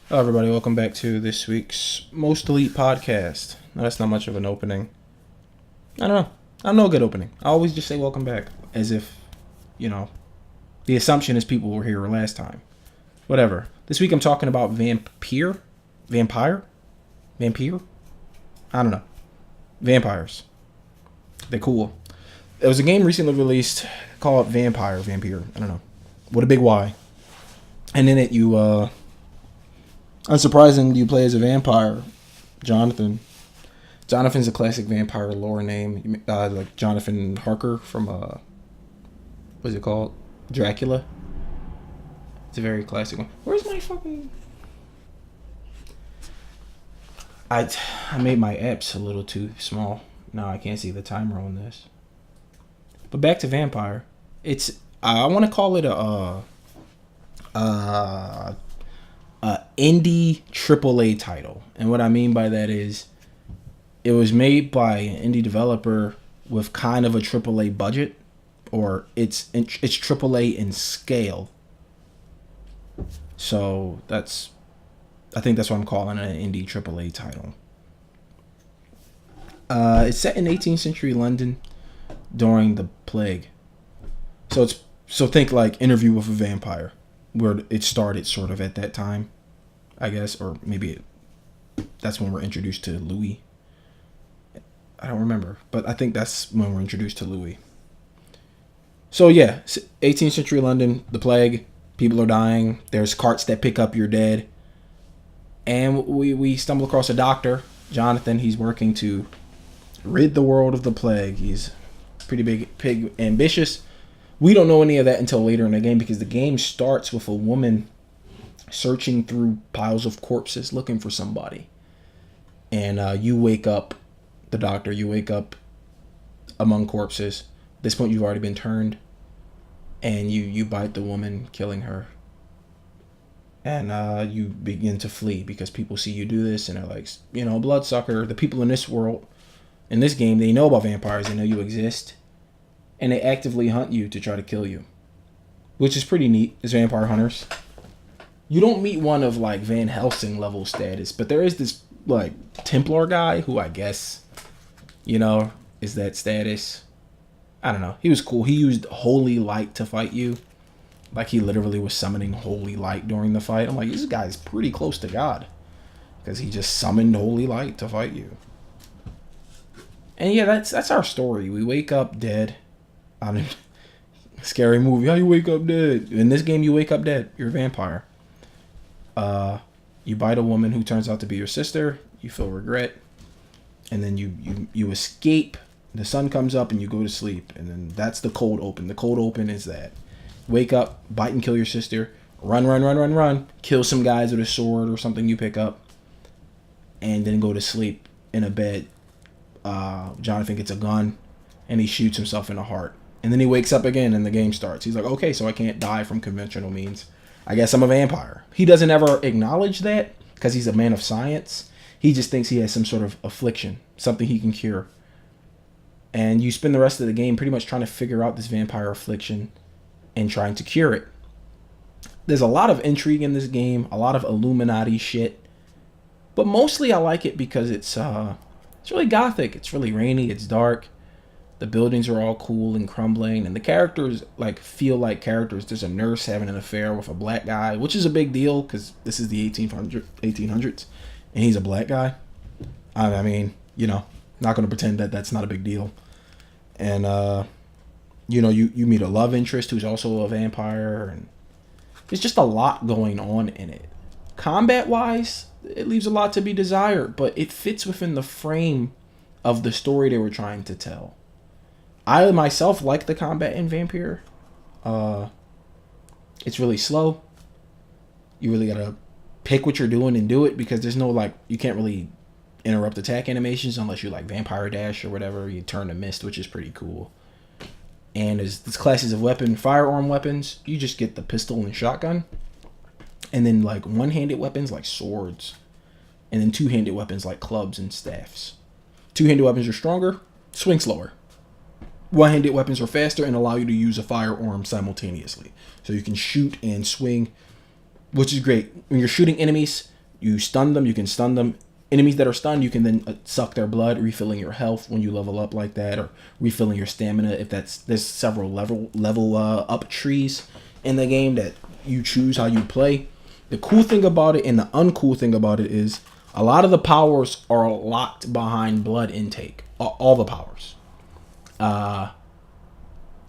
Hello, everybody. Welcome back to this week's Most Elite podcast. No, that's not much of an opening. I don't know. I don't know a good opening. I always just say welcome back as if, you know, the assumption is people were here last time. Whatever. This week I'm talking about Vampyr? Vampire? Vampyr? I don't know. Vampires. They're cool. There was a game recently released called Vampyr. I don't know. With a big Y. And in it, unsurprisingly, you play as a vampire, Jonathan. Jonathan's a classic vampire lore name, like Jonathan Harker from what's it called? Dracula. It's a very classic one. Where's my fucking? I I made my apps a little too small. Now I can't see the timer on this. But back to Vampire. It's I want to call it a indie AAA title, and what I mean by that is it was made by an indie developer with kind of a AAA budget, or it's AAA in scale. So I think that's what I'm calling it, an indie AAA title. It's set in 18th century London during the plague. So think like Interview with a Vampire, where it started sort of at that time, I guess, or maybe that's when we're introduced to Louis. I don't remember, but I think that's when we're introduced to Louis. So yeah, 18th century London, the plague, people are dying. There's carts that pick up your dead, and we stumble across a doctor, Jonathan. He's working to rid the world of the plague. He's pretty big, ambitious. We don't know any of that until later in the game, because the game starts with a woman searching through piles of corpses looking for somebody, and you wake up. The doctor, you wake up among corpses. At this point, you've already been turned, and you bite the woman, killing her, and you begin to flee because people see you do this and are like, bloodsucker. The people in this world, in this game, they know about vampires. They know you exist, and they actively hunt you to try to kill you, which is pretty neat. As vampire hunters, you don't meet one of like Van Helsing level status, but there is this like Templar guy who I guess, is that status. I don't know. He was cool. He used holy light to fight you. Like he literally was summoning holy light during the fight. I'm like, this guy's pretty close to God, because he just summoned holy light to fight you. And yeah, that's our story. We wake up dead. I mean, scary movie. How you wake up dead? In this game, you wake up dead. You're a vampire. You bite a woman who turns out to be your sister. You feel regret, and then you escape. The sun comes up and you go to sleep, and then that's the cold open. The cold open is that wake up, bite and kill your sister, run, kill some guys with a sword or something you pick up, and then go to sleep in a bed. Jonathan gets a gun and he shoots himself in the heart, and then he wakes up again and the game starts. He's like, okay, so I can't die from conventional means. I guess I'm a vampire. He doesn't ever acknowledge that because he's a man of science. He just thinks he has some sort of affliction, something he can cure. And you spend the rest of the game pretty much trying to figure out this vampire affliction and trying to cure it. There's a lot of intrigue in this game, a lot of Illuminati shit. But mostly I like it because it's really gothic. It's really rainy, it's dark. The buildings are all cool and crumbling, and the characters feel like characters. There's a nurse having an affair with a black guy, which is a big deal because this is the 1800s, and he's a black guy. I mean, not going to pretend that that's not a big deal. And you meet a love interest who's also a vampire, and there's just a lot going on in it. Combat wise, it leaves a lot to be desired, but it fits within the frame of the story they were trying to tell. I myself like the combat in Vampyr. It's really slow. You really gotta pick what you're doing and do it, because there's no you can't really interrupt attack animations unless you like Vampire Dash or whatever. You turn to mist, which is pretty cool. And as classes of firearm weapons, you just get the pistol and shotgun, and then one-handed weapons like swords, and then two-handed weapons like clubs and staffs. Two-handed weapons are stronger, swing slower. One-handed weapons are faster and allow you to use a firearm simultaneously. So you can shoot and swing, which is great. When you're shooting enemies, You stun them, you can stun them. Enemies that are stunned, you can then suck their blood, refilling your health when you level up like that, or refilling your stamina. If there's several level up trees in the game that you choose how you play. The cool thing about it and the uncool thing about it is a lot of the powers are locked behind blood intake. All the powers.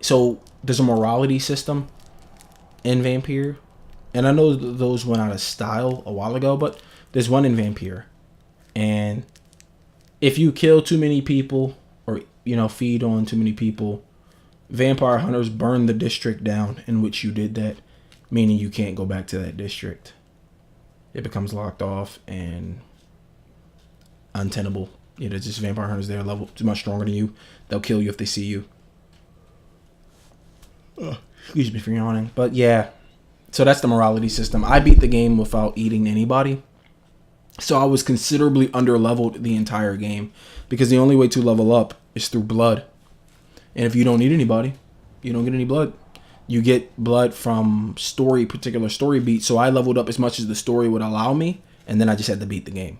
So there's a morality system in Vampyr, and I know those went out of style a while ago, but there's one in Vampyr. And if you kill too many people or, feed on too many people, vampire hunters burn the district down in which you did that, meaning you can't go back to that district. It becomes locked off and untenable. There's just vampire hunters there, level much stronger than you. They'll kill you if they see you. Excuse me for yawning. But yeah, so that's the morality system. I beat the game without eating anybody. So I was considerably under-leveled the entire game because the only way to level up is through blood. And if you don't eat anybody, you don't get any blood. You get blood from particular story beats. So I leveled up as much as the story would allow me, and then I just had to beat the game.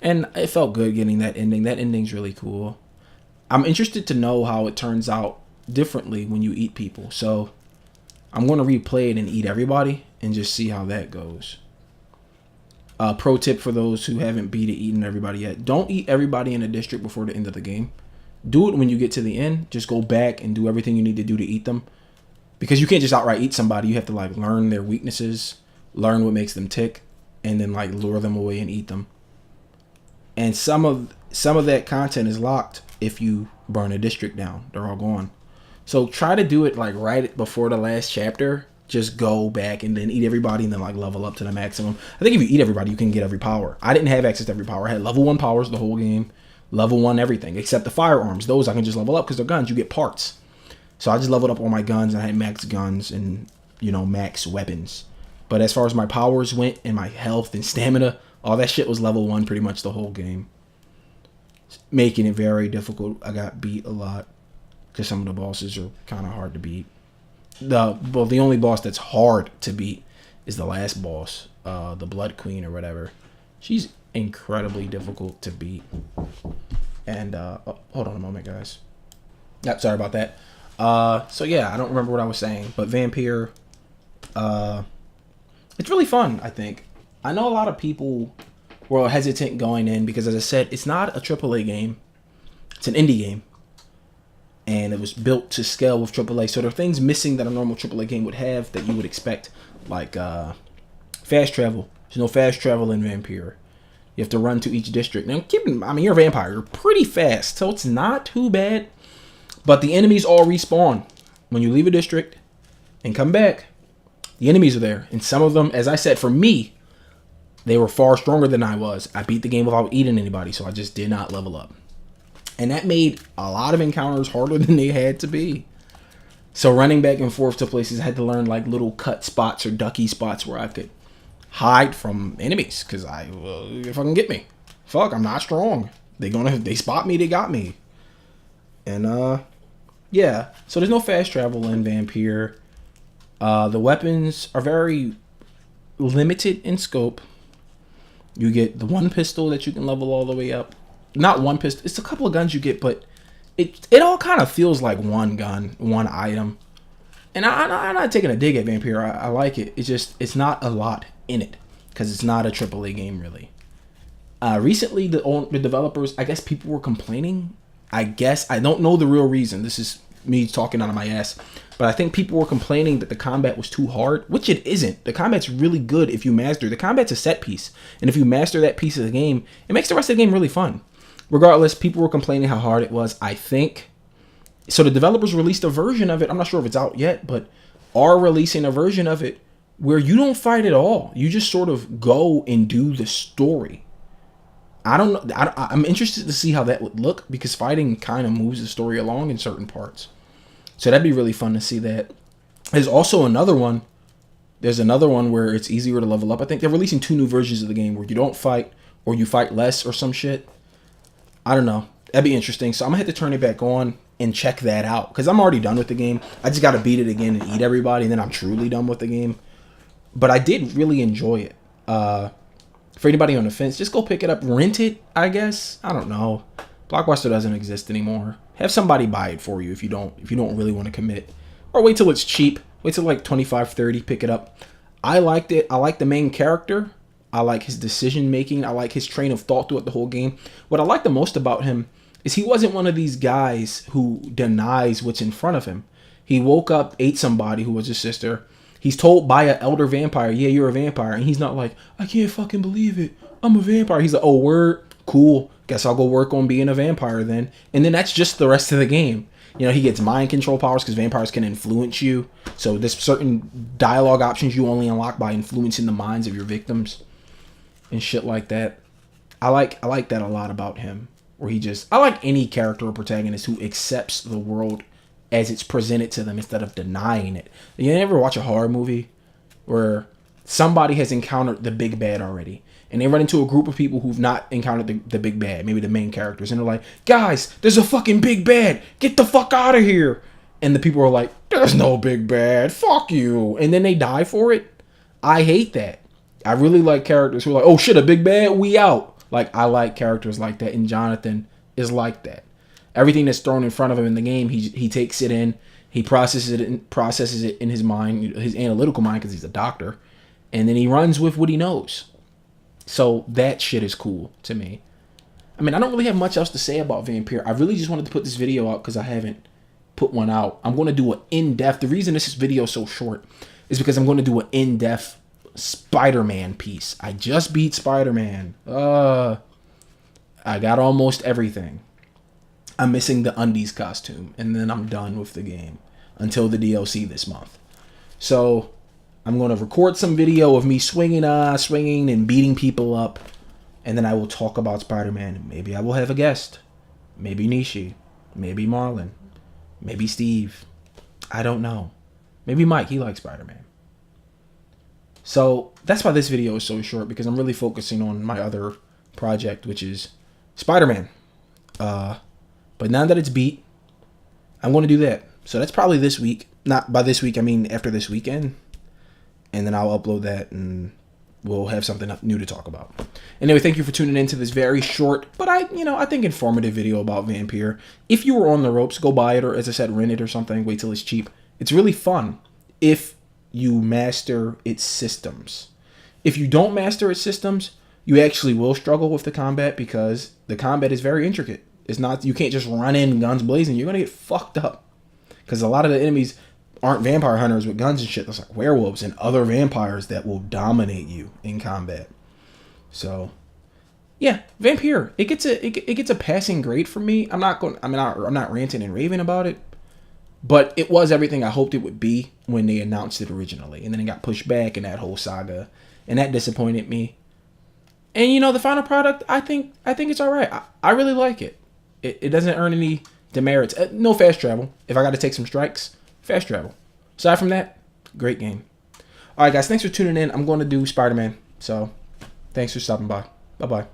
And it felt good getting that ending. That ending's really cool. I'm interested to know how it turns out differently when you eat people. So I'm going to replay it and eat everybody and just see how that goes. Pro tip for those who haven't eaten everybody yet. Don't eat everybody in a district before the end of the game. Do it when you get to the end. Just go back and do everything you need to do to eat them. Because you can't just outright eat somebody. You have to learn their weaknesses, learn what makes them tick, and then lure them away and eat them. And some of that content is locked if you burn a district down. They're all gone. So try to do it right before the last chapter. Just go back and then eat everybody and then level up to the maximum. I think if you eat everybody, you can get every power. I didn't have access to every power. I had level 1 powers the whole game. Level 1 everything. Except the firearms. Those I can just level up because they're guns. You get parts. So I just leveled up all my guns. I had max guns and, max weapons. But as far as my powers went and my health and stamina, all that shit was level 1 pretty much the whole game. Making it very difficult. I got beat a lot because some of the bosses are kind of hard to beat. The only boss that's hard to beat is the last boss, the Blood Queen or whatever. She's incredibly difficult to beat. And hold on a moment, guys. Yep, sorry about that. So yeah, I don't remember what I was saying, but Vampyr, it's really fun. I think I know a lot of people were hesitant going in because, as I said, it's not a AAA game; it's an indie game. And it was built to scale with AAA. So there are things missing that a normal AAA game would have that you would expect, like fast travel. There's no fast travel in Vampyr. You have to run to each district. Now, you're a vampire. You're pretty fast, so it's not too bad. But the enemies all respawn. When you leave a district and come back, the enemies are there. And some of them, as I said, for me, they were far stronger than I was. I beat the game without eating anybody, so I just did not level up. And that made a lot of encounters harder than they had to be. So running back and forth to places, I had to learn little cut spots or ducky spots where I could hide from enemies. Because if I can get me. Fuck, I'm not strong. They spot me, they got me. And yeah. So there's no fast travel in Vampyr. The weapons are very limited in scope. You get the one pistol that you can level all the way up. Not one pistol. It's a couple of guns you get, but it all kind of feels like one gun, one item. And I'm not taking a dig at Vampyr. I like it. It's not a lot in it because it's not a AAA game really. Recently, the developers, I guess people were complaining. I don't know the real reason. This is me talking out of my ass. But I think people were complaining that the combat was too hard, which it isn't. The combat's really good if you master. The combat's a set piece. And if you master that piece of the game, it makes the rest of the game really fun. Regardless, people were complaining how hard it was, I think. So the developers released a version of it. I'm not sure if it's out yet, but are releasing a version of it where you don't fight at all. You just sort of go and do the story. I don't know. I'm interested to see how that would look because fighting kind of moves the story along in certain parts. So that'd be really fun to see that. There's also another one. There's another one where it's easier to level up. I think they're releasing 2 new versions of the game where you don't fight or you fight less or some shit. I don't know. That'd be interesting. So I'm going to have to turn it back on and check that out because I'm already done with the game. I just got to beat it again and eat everybody and then I'm truly done with the game. But I did really enjoy it. For anybody on the fence, just go pick it up, rent it, I guess. I don't know. Blockbuster doesn't exist anymore. Have somebody buy it for you if you don't really want to commit. Or wait till it's cheap. Wait till like 25, 30, pick it up. I liked it. I like the main character. I like his decision making. I like his train of thought throughout the whole game. What I like the most about him is he wasn't one of these guys who denies what's in front of him. He woke up, ate somebody who was his sister. He's told by an elder vampire, yeah, you're a vampire. And he's not like, I can't fucking believe it. I'm a vampire. He's like, oh, word? Cool. Guess I'll go work on being a vampire then. And then that's just the rest of the game. You know, he gets mind control powers because vampires can influence you. So there's certain dialogue options you only unlock by influencing the minds of your victims and shit like that. I like that a lot about him. Where I like any character or protagonist who accepts the world as it's presented to them instead of denying it. You ever watch a horror movie where somebody has encountered the big bad already, and they run into a group of people who've not encountered the big bad, maybe the main characters, and they're like, guys, there's a fucking big bad, get the fuck out of here. And the people are like, there's no big bad, fuck you. And then they die for it. I hate that. I really like characters who are like, oh shit, a big bad, we out. Like, I like characters like that, and Jonathan is like that. Everything that's thrown in front of him in the game, he takes it in, he processes it in his mind, his analytical mind, because he's a doctor, and then he runs with what he knows. So that shit is cool to me. I mean, I don't really have much else to say about Vampyr. I really just wanted to put this video out because I haven't put one out. I'm going to do an in-depth. The reason this video is so short is because I'm going to do an in-depth Spider-Man piece. I just beat Spider-Man. I got almost everything. I'm missing the undies costume, and then I'm done with the game until the DLC this month. So I'm going to record some video of me swinging and beating people up, and then I will talk about Spider-Man. Maybe I will have a guest. Maybe Nishi. Maybe Marlon. Maybe Steve. I don't know. Maybe Mike. He likes Spider-Man. So that's why this video is so short, because I'm really focusing on my other project, which is Spider-Man. But now that it's beat, I'm going to do that. So that's probably this week. Not by this week, I mean after this weekend. And then I'll upload that and we'll have something new to talk about. Anyway, thank you for tuning in to this very short, but I think informative video about Vampyr. If you were on the ropes, go buy it, or as I said, rent it or something. Wait till it's cheap. It's really fun if you master its systems. If you don't master its systems, you actually will struggle with the combat, because the combat is very intricate. It's not, you can't just run in guns blazing. You're going to get fucked up. Because a lot of the enemies aren't vampire hunters with guns and shit. There's like werewolves and other vampires that will dominate you in combat. So, yeah, Vampyr. It gets a passing grade from me. I'm not ranting and raving about it. But it was everything I hoped it would be when they announced it originally. And then it got pushed back in that whole saga. And that disappointed me. And the final product, I think it's alright. I really like it. It doesn't earn any demerits. No fast travel. If I got to take some strikes, fast travel. Aside from that, great game. Alright guys, thanks for tuning in. I'm going to do Spider-Man. So, thanks for stopping by. Bye-bye.